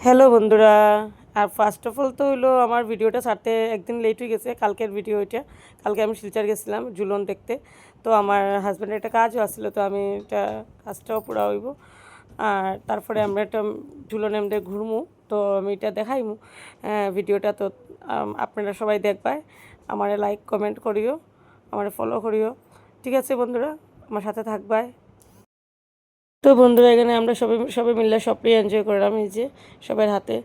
Hello বন্ধুরা। আর first of all তো হলো আমার ভিডিওটা ছাড়তে একদিন লেট হয়ে গেছে। কালকের ভিডিও এটা, কালকে আমি শিলচর গেছিলাম ঝুলন দেখতে। তো আমার হাজব্যান্ডের একটা কাজও আসছিলো, তো আমি এটা কাজটাও পুরা হইব। আর তারপরে আমরা একটা ঝুলন এমনি ঘুরমু, তো আমি এটা দেখাইমু ভিডিওটা। তো আপনারা সবাই দেখবাই, আমার লাইক কমেন্ট করিও, আমার ফলো করিও। ঠিক আছে বন্ধুরা, আমার সাথে থাকবাই। তো বন্ধুরা এখানে আমরা সবাই সবাই মিলে সবটাই এনজয় করলাম, এই যে সবার হাতে।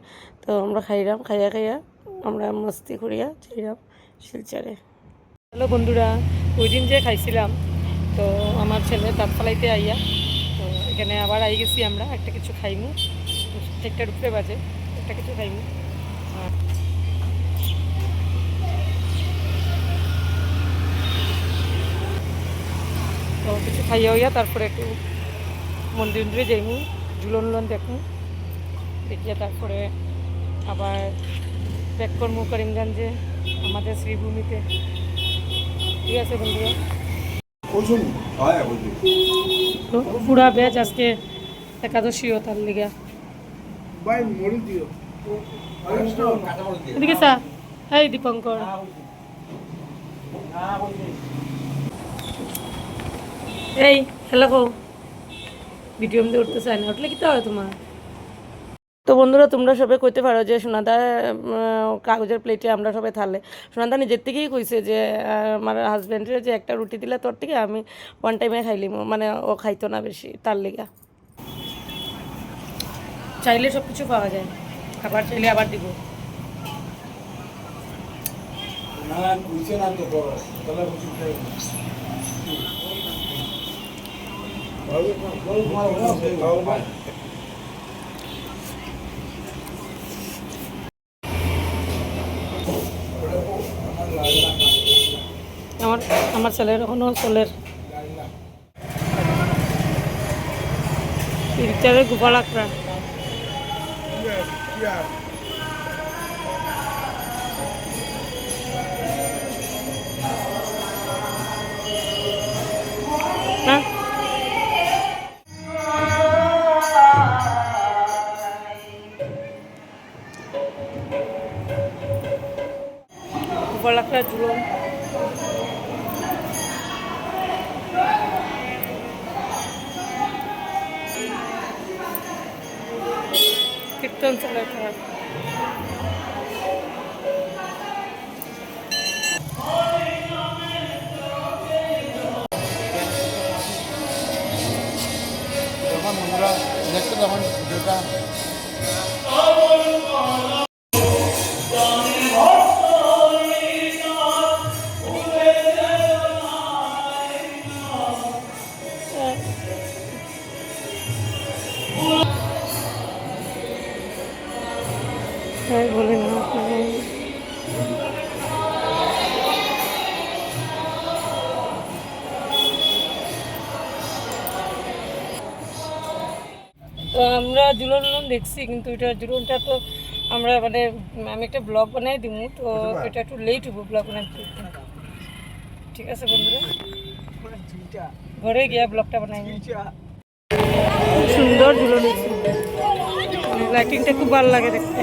তো আমরা খাইলাম, খাইয়া খাইয়া আমরা মস্তি করিয়া চাইলাম শিলচরে। হ্যালো বন্ধুরা, ওই দিন যে খাইছিলাম, তো আমার ছেলে দাঁত ফালাইতে আইয়া, তো এখানে আবার আই গেছি আমরা একটা কিছু খাইমু। ঠিকঠাক ঢুকতে বাজে, একটা কিছু খাইমু। তো কিছু খাইয়া হইয়া তারপরে একটু মন্দির মন্দিরে যাইমু, ঝুলন উলন দেখুন, দেখিয়া তারপরে আবার ব্যাক করবো করিমগঞ্জে আমাদের শ্রীভূমিতে। ঠিক আছে বন্ধুরা, তো পুরা ব্যাচ আজকে একাদশীও তার লিগা। এদিকে সা, এই দীপঙ্কর, এই হ্যালো কো, ভিডিও মধ্যে উঠতে চায় না, উঠলে কি হয় তোমার? তো বন্ধুরা তোমরা সবাই কইতে পারো যে সোনাদা কাগজের প্লেটে আমরা সবাই থালে। সোনাদা নিজের থেকেই কইছে যে আমার হাজব্যান্ডের যে একটা রুটি দিলে তোর থেকে আমি ওয়ান টাইমে খাইলিম, মানে ও খাইতো না বেশি, তার লিগা। চাইলে সব কিছু পাওয়া যায়, খাবার চাইলে আবার দিব। আমার আমার ছেলের এখনো চলের পিকচারের গোপাল আকরা। হ্যাঁ, গোপাল আকরা ঝুলন। কীর্তন চলে যখন বন্ধুরা দেখতে তখন ভিডিওটা বলে না। তো আমরা ঝুলন দেখছি, কিন্তু এটা ঝুলনটা তো আমরা মানে আমি একটা ব্লগ বানাই দিব, তো এটা একটু লেট হবো ব্লগ বানাইতে। ঠিক আছে বন্ধুরা, ঘরে গিয়া ব্লগটা বানাই। সুন্দর ঝুলন, লাইটিংটা খুব ভালো লাগে দেখতে।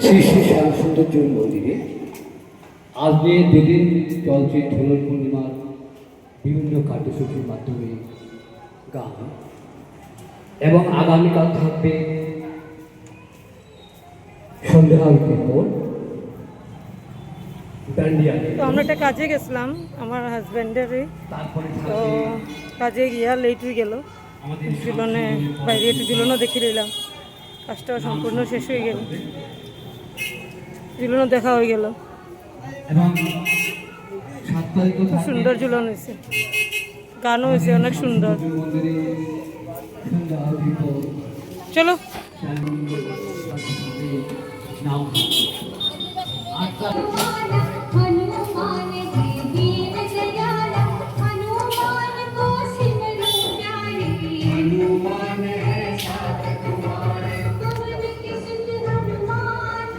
শ্রী শ্রী শ্যাম সৌন্দর্য মন্দিরে আজকে দুদিন চলছে ঝুলন পূর্ণিমার বিভিন্ন কার্যসূচির মাধ্যমে গান এবং আগামীকাল থাকবে সন্ধ্যা আরতির পর ডান্ডিয়া তো আমরা একটা কাজে গেছিলাম আমার হাজব্যান্ডেরই, তারপরে তো থাকবে কাজে গিয়া লেট হয়ে গেল। আমাদের ঝুলনে বাইরে একটু ঝুলনও দেখে নিলাম, কাজটাও সম্পূর্ণ শেষ হয়ে গেল, ঝুলনও দেখা হয়ে গেল। এবং 7 তারিখও খুব থাকবে সুন্দর ঝুলন হয়েছে, গানও হয়েছে অনেক সুন্দর। মন্দিরে সন্ধ্যা আরতির পর চলো নাম हनुमान जी दीन दयाला हनुमान को सिमरो प्यारे हनुमान साथ तुम्हारे पवन के सुत हनुमान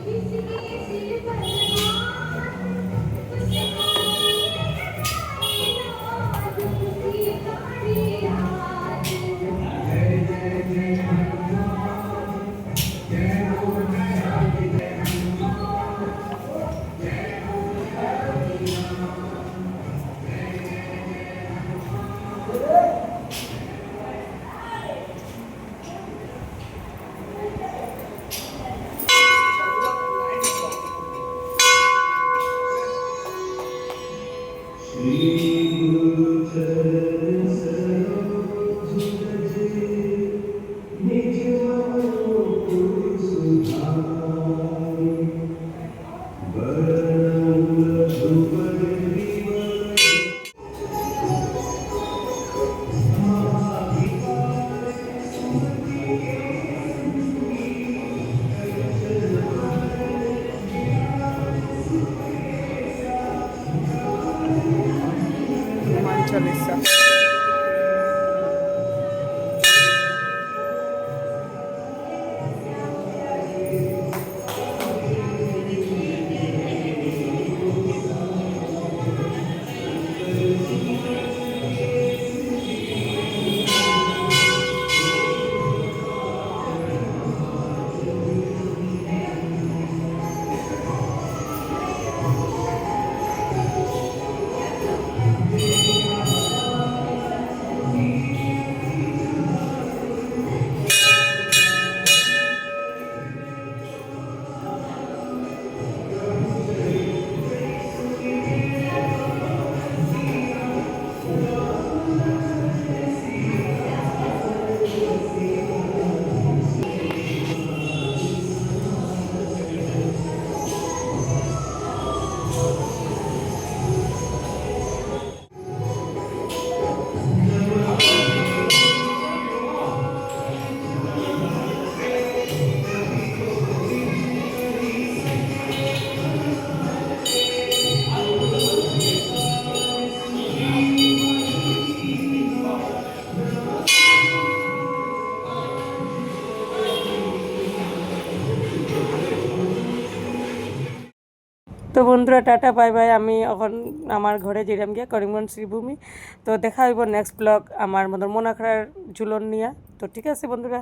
किसके सिर पर হনুমান চালিসা। তো বন্ধুরা টাটা বাই বাই। আমি এখন আমার ঘরে যেরাম গিয়া করিমগঞ্জ শ্রীভূমি। তো দেখা হইব নেক্সট ব্লগ আমার মনে মন আখড়ার ঝুলন নিয়া। তো ঠিক আছে বন্ধুরা।